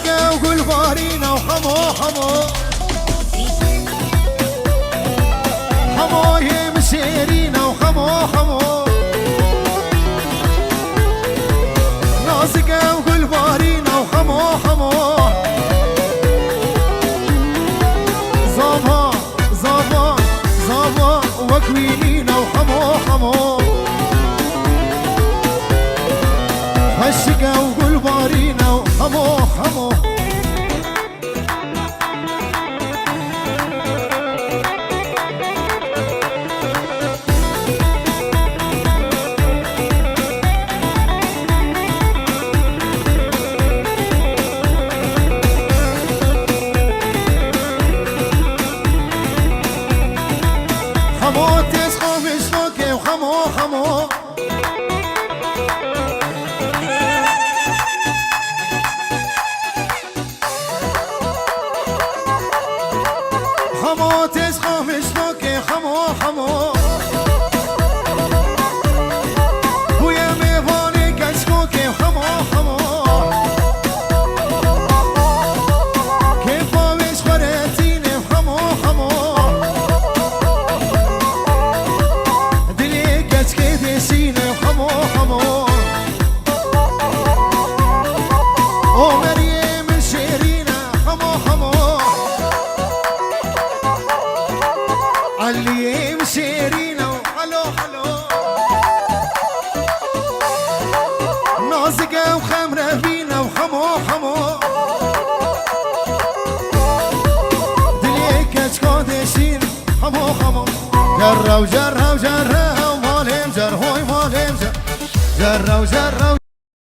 نازقة وقول بارينا وحمو حمو حمو يمسيرينا وحمو حمو نازقة وقول بارينا وحمو حمو زابا زابا زابا وكوينينا وحمو حمو هشقة وقول بارينا وحمو حمو حمو تسخو بشتوكي وحمو حمو حمو تسخو بشتوكي حمو حمو ويا ميفاني كشكوكي وحمو حمو كيف ويش خريتيني وحمو حمو دلي كشكي ديسيني وحمو حمو ومريم الشيرينة حمو حمو علي مشيرينا وحلو حلو نازقة وخمرة بينا وحمو حمو دليك اشكو ديشين حمو حمو جرة وجرة وجرة ومالهم جر هوي مالهم جر جرة وجرة